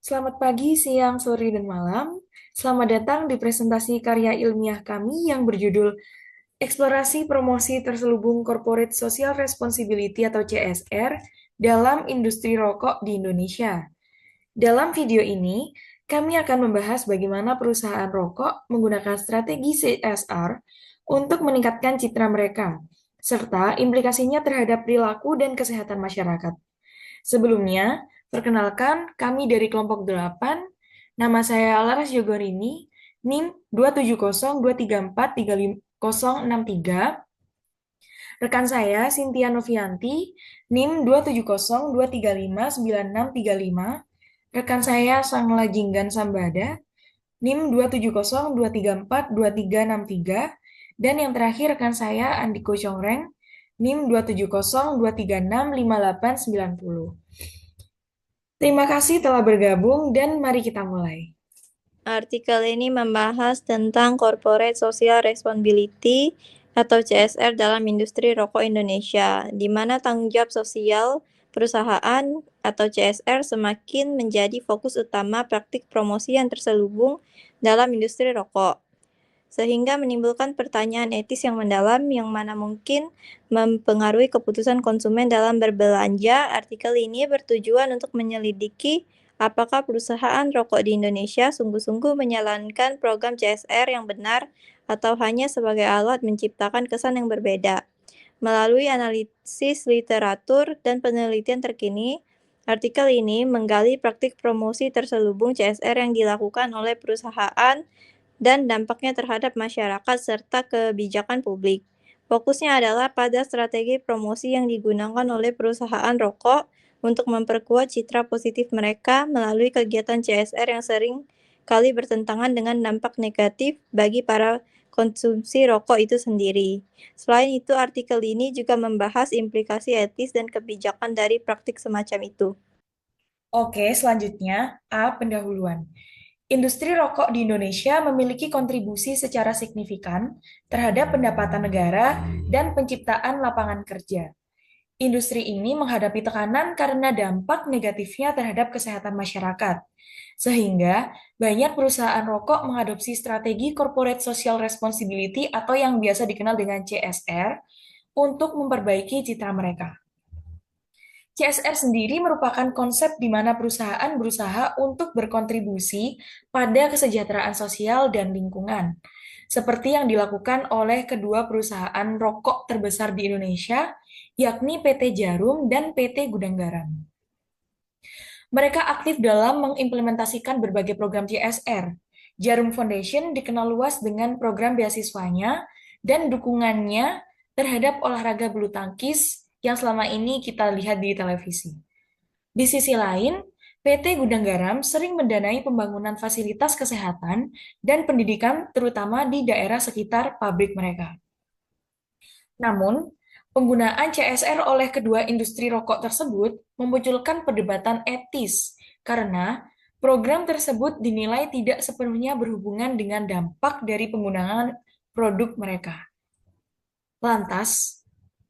Selamat pagi, siang, sore, dan malam. Selamat datang di presentasi karya ilmiah kami yang berjudul Eksplorasi Promosi Terselubung Corporate Social Responsibility atau CSR dalam Industri Rokok di Indonesia. Dalam video ini, kami akan membahas bagaimana perusahaan rokok menggunakan strategi CSR untuk meningkatkan citra mereka, serta implikasinya terhadap perilaku dan kesehatan masyarakat. Sebelumnya, perkenalkan kami dari kelompok 8. Nama saya Laras Jogorini, NIM 27023435063. Rekan saya Cynthia Novianti, NIM 27023596635. Rekan saya Sangla Jinggan Sambada, NIM 27023423363. Dan yang terakhir rekan saya Andiko Congreng, NIM 27023365890. Terima kasih telah bergabung dan mari kita mulai. Artikel ini membahas tentang Corporate Social Responsibility atau CSR dalam industri rokok Indonesia, di mana tanggung jawab sosial perusahaan atau CSR semakin menjadi fokus utama praktik promosi yang terselubung dalam industri rokok, sehingga menimbulkan pertanyaan etis yang mendalam yang mana mungkin mempengaruhi keputusan konsumen dalam berbelanja. Artikel ini bertujuan untuk menyelidiki apakah perusahaan rokok di Indonesia sungguh-sungguh menjalankan program CSR yang benar atau hanya sebagai alat menciptakan kesan yang berbeda. Melalui analisis literatur dan penelitian terkini, artikel ini menggali praktik promosi terselubung CSR yang dilakukan oleh perusahaan dan dampaknya terhadap masyarakat serta kebijakan publik. Fokusnya adalah pada strategi promosi yang digunakan oleh perusahaan rokok untuk memperkuat citra positif mereka melalui kegiatan CSR yang sering kali bertentangan dengan dampak negatif bagi para konsumsi rokok itu sendiri. Selain itu, artikel ini juga membahas implikasi etis dan kebijakan dari praktik semacam itu. Oke, selanjutnya A. Pendahuluan. Industri rokok di Indonesia memiliki kontribusi secara signifikan terhadap pendapatan negara dan penciptaan lapangan kerja. Industri ini menghadapi tekanan karena dampak negatifnya terhadap kesehatan masyarakat. Sehingga banyak perusahaan rokok mengadopsi strategi Corporate Social Responsibility atau yang biasa dikenal dengan CSR untuk memperbaiki citra mereka. CSR sendiri merupakan konsep di mana perusahaan berusaha untuk berkontribusi pada kesejahteraan sosial dan lingkungan, seperti yang dilakukan oleh kedua perusahaan rokok terbesar di Indonesia, yakni PT Jarum dan PT Gudang Garam. Mereka aktif dalam mengimplementasikan berbagai program CSR. Jarum Foundation dikenal luas dengan program beasiswanya dan dukungannya terhadap olahraga bulu tangkis yang selama ini kita lihat di televisi. Di sisi lain, PT Gudang Garam sering mendanai pembangunan fasilitas kesehatan dan pendidikan terutama di daerah sekitar pabrik mereka. Namun, penggunaan CSR oleh kedua industri rokok tersebut memunculkan perdebatan etis karena program tersebut dinilai tidak sepenuhnya berhubungan dengan dampak dari penggunaan produk mereka. Lantas,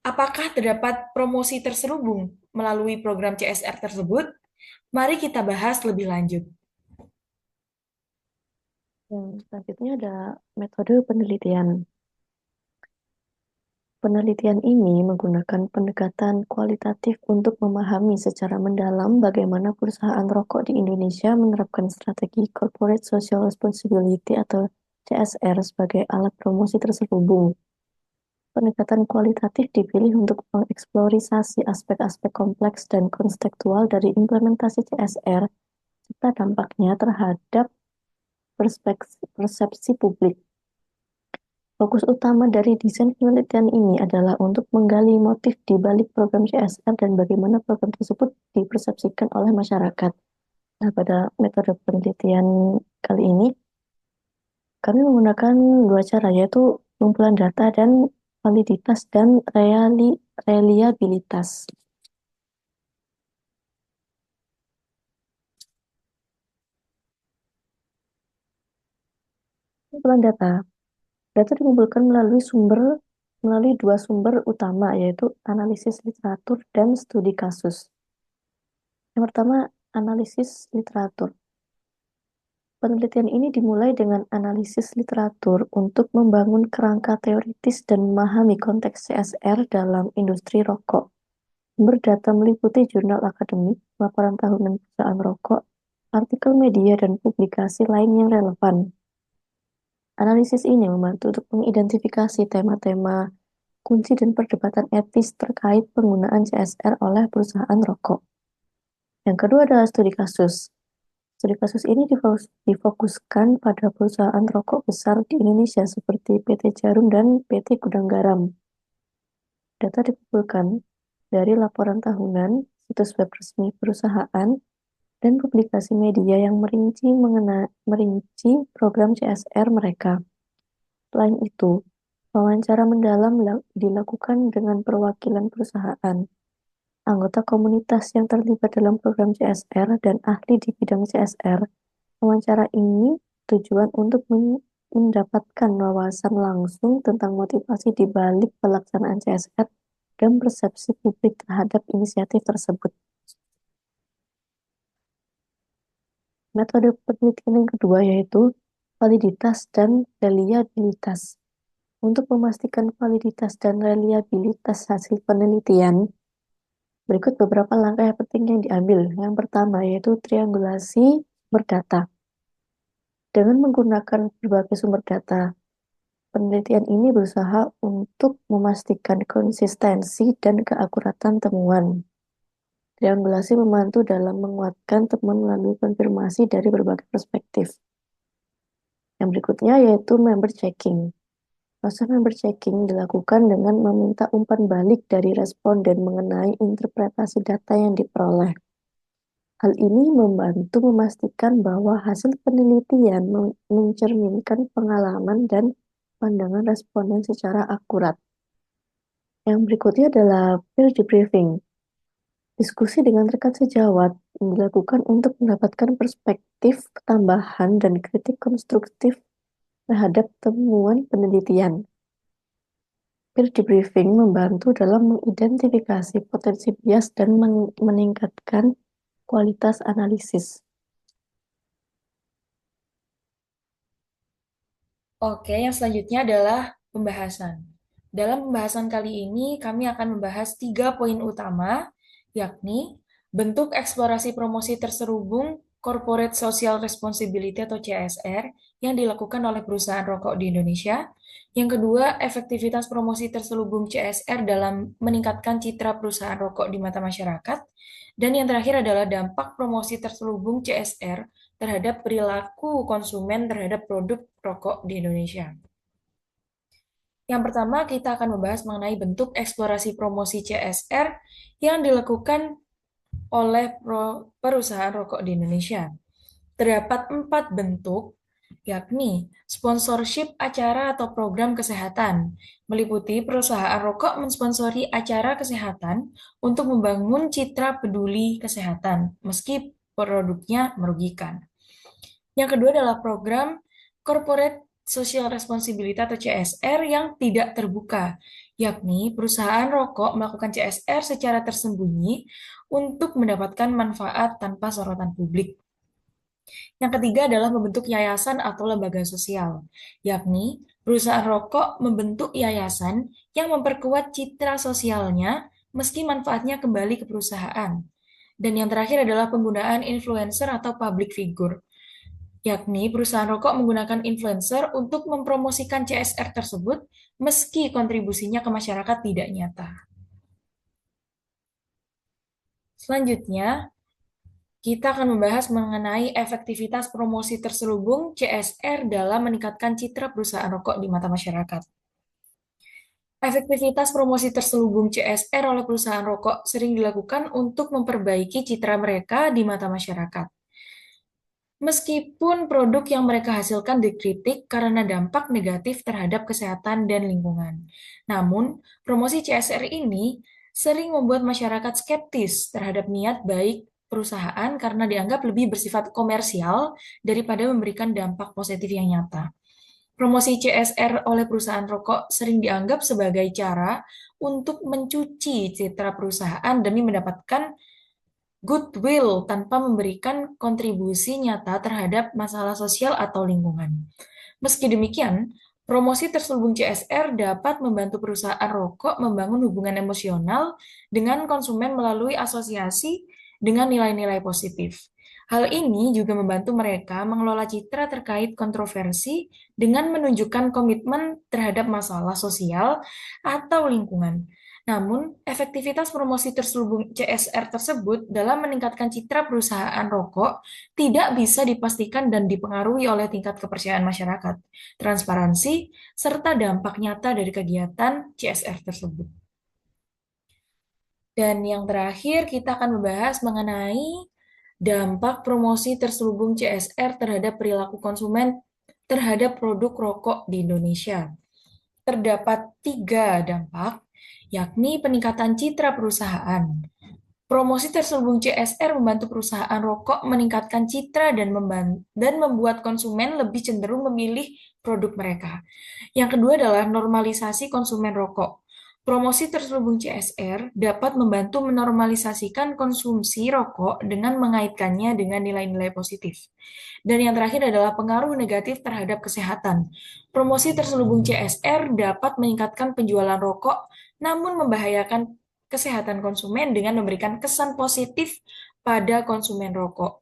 apakah terdapat promosi terselubung melalui program CSR tersebut? Mari kita bahas lebih lanjut. Selanjutnya ada metode penelitian. Penelitian ini menggunakan pendekatan kualitatif untuk memahami secara mendalam bagaimana perusahaan rokok di Indonesia menerapkan strategi Corporate Social Responsibility atau CSR sebagai alat promosi terselubung. Pendekatan kualitatif dipilih untuk mengeksplorasi aspek-aspek kompleks dan konstekstual dari implementasi CSR serta dampaknya terhadap persepsi publik. Fokus utama dari desain penelitian ini adalah untuk menggali motif di balik program CSR dan bagaimana program tersebut dipersepsikan oleh masyarakat. Nah, pada metode penelitian kali ini, kami menggunakan dua cara, yaitu pengumpulan data dan validitas dan reliabilitas. Pengumpulan data. Data dikumpulkan melalui dua sumber utama, yaitu analisis literatur dan studi kasus. Yang pertama, analisis literatur. Penelitian ini dimulai dengan analisis literatur untuk membangun kerangka teoritis dan memahami konteks CSR dalam industri rokok. Sumber data meliputi jurnal akademik, laporan tahunan perusahaan rokok, artikel media, dan publikasi lain yang relevan. Analisis ini membantu untuk mengidentifikasi tema-tema kunci dan perdebatan etis terkait penggunaan CSR oleh perusahaan rokok. Yang kedua adalah studi kasus. Studi kasus ini difokuskan pada perusahaan rokok besar di Indonesia seperti PT Jarum dan PT Gudang Garam. Data dikumpulkan dari laporan tahunan, situs web resmi perusahaan, dan publikasi media yang merinci program CSR mereka. Selain itu, wawancara mendalam dilakukan dengan perwakilan perusahaan, anggota komunitas yang terlibat dalam program CSR, dan ahli di bidang CSR. Wawancara ini tujuan untuk mendapatkan wawasan langsung tentang motivasi di balik pelaksanaan CSR dan persepsi publik terhadap inisiatif tersebut. Metode penelitian yang kedua yaitu validitas dan reliabilitas. Untuk memastikan validitas dan reliabilitas hasil penelitian, berikut beberapa langkah yang penting yang diambil. Yang pertama yaitu triangulasi sumber data. Dengan menggunakan berbagai sumber data, penelitian ini berusaha untuk memastikan konsistensi dan keakuratan temuan. Triangulasi membantu dalam menguatkan temuan melalui konfirmasi dari berbagai perspektif. Yang berikutnya yaitu member checking. Proses member checking dilakukan dengan meminta umpan balik dari responden mengenai interpretasi data yang diperoleh. Hal ini membantu memastikan bahwa hasil penelitian mencerminkan pengalaman dan pandangan responden secara akurat. Yang berikutnya adalah peer debriefing. Diskusi dengan rekan sejawat dilakukan untuk mendapatkan perspektif tambahan dan kritik konstruktif terhadap temuan penelitian. Peer debriefing membantu dalam mengidentifikasi potensi bias dan meningkatkan kualitas analisis. Oke, yang selanjutnya adalah pembahasan. Dalam pembahasan kali ini, kami akan membahas 3 poin utama, yakni bentuk eksplorasi promosi terselubung Corporate Social Responsibility atau CSR yang dilakukan oleh perusahaan rokok di Indonesia. Yang kedua, efektivitas promosi terselubung CSR dalam meningkatkan citra perusahaan rokok di mata masyarakat. Dan yang terakhir adalah dampak promosi terselubung CSR terhadap perilaku konsumen terhadap produk rokok di Indonesia. Yang pertama, kita akan membahas mengenai bentuk eksplorasi promosi CSR yang dilakukan oleh perusahaan rokok di Indonesia. Terdapat 4 bentuk, yakni sponsorship acara atau program kesehatan, meliputi perusahaan rokok mensponsori acara kesehatan untuk membangun citra peduli kesehatan, meski produknya merugikan. Yang kedua adalah program Corporate Social Responsibility atau CSR yang tidak terbuka, yakni perusahaan rokok melakukan CSR secara tersembunyi untuk mendapatkan manfaat tanpa sorotan publik. Yang ketiga adalah membentuk yayasan atau lembaga sosial, yakni perusahaan rokok membentuk yayasan yang memperkuat citra sosialnya meski manfaatnya kembali ke perusahaan. Dan yang terakhir adalah penggunaan influencer atau public figure, yakni perusahaan rokok menggunakan influencer untuk mempromosikan CSR tersebut meski kontribusinya ke masyarakat tidak nyata. Selanjutnya, kita akan membahas mengenai efektivitas promosi terselubung CSR dalam meningkatkan citra perusahaan rokok di mata masyarakat. Efektivitas promosi terselubung CSR oleh perusahaan rokok sering dilakukan untuk memperbaiki citra mereka di mata masyarakat. Meskipun produk yang mereka hasilkan dikritik karena dampak negatif terhadap kesehatan dan lingkungan. Namun, promosi CSR ini sering membuat masyarakat skeptis terhadap niat baik perusahaan karena dianggap lebih bersifat komersial daripada memberikan dampak positif yang nyata. Promosi CSR oleh perusahaan rokok sering dianggap sebagai cara untuk mencuci citra perusahaan demi mendapatkan goodwill tanpa memberikan kontribusi nyata terhadap masalah sosial atau lingkungan. Meski demikian, promosi terselubung CSR dapat membantu perusahaan rokok membangun hubungan emosional dengan konsumen melalui asosiasi dengan nilai-nilai positif. Hal ini juga membantu mereka mengelola citra terkait kontroversi dengan menunjukkan komitmen terhadap masalah sosial atau lingkungan. Namun, efektivitas promosi terselubung CSR tersebut dalam meningkatkan citra perusahaan rokok tidak bisa dipastikan dan dipengaruhi oleh tingkat kepercayaan masyarakat, transparansi, serta dampak nyata dari kegiatan CSR tersebut. Dan yang terakhir, kita akan membahas mengenai dampak promosi terselubung CSR terhadap perilaku konsumen terhadap produk rokok di Indonesia. Terdapat 3 dampak, yakni peningkatan citra perusahaan. Promosi terselubung CSR membantu perusahaan rokok meningkatkan citra dan membuat konsumen lebih cenderung memilih produk mereka. Yang kedua adalah normalisasi konsumen rokok. Promosi terselubung CSR dapat membantu menormalisasikan konsumsi rokok dengan mengaitkannya dengan nilai-nilai positif. Dan yang terakhir adalah pengaruh negatif terhadap kesehatan. Promosi terselubung CSR dapat meningkatkan penjualan rokok, namun membahayakan kesehatan konsumen dengan memberikan kesan positif pada konsumen rokok.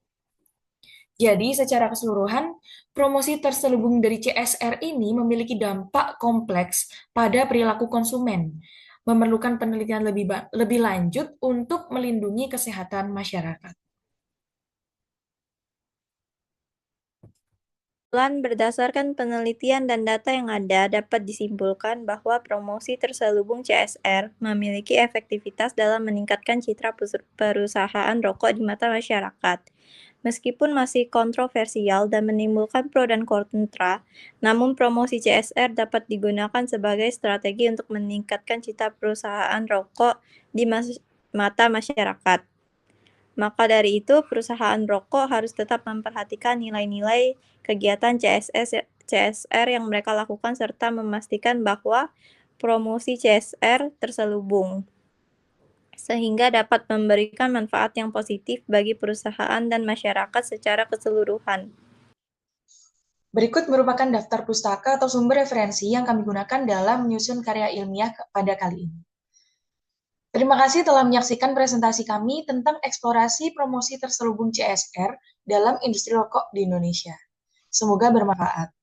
Jadi, secara keseluruhan, promosi terselubung dari CSR ini memiliki dampak kompleks pada perilaku konsumen, memerlukan penelitian lebih lanjut untuk melindungi kesehatan masyarakat. Berdasarkan penelitian dan data yang ada, dapat disimpulkan bahwa promosi terselubung CSR memiliki efektivitas dalam meningkatkan citra perusahaan rokok di mata masyarakat. Meskipun masih kontroversial dan menimbulkan pro dan kontra, namun promosi CSR dapat digunakan sebagai strategi untuk meningkatkan citra perusahaan rokok di mata masyarakat. Maka dari itu, perusahaan rokok harus tetap memperhatikan nilai-nilai kegiatan CSR yang mereka lakukan serta memastikan bahwa promosi CSR terselubung, sehingga dapat memberikan manfaat yang positif bagi perusahaan dan masyarakat secara keseluruhan. Berikut merupakan daftar pustaka atau sumber referensi yang kami gunakan dalam menyusun karya ilmiah pada kali ini. Terima kasih telah menyaksikan presentasi kami tentang eksplorasi promosi terselubung CSR dalam industri rokok di Indonesia. Semoga bermanfaat.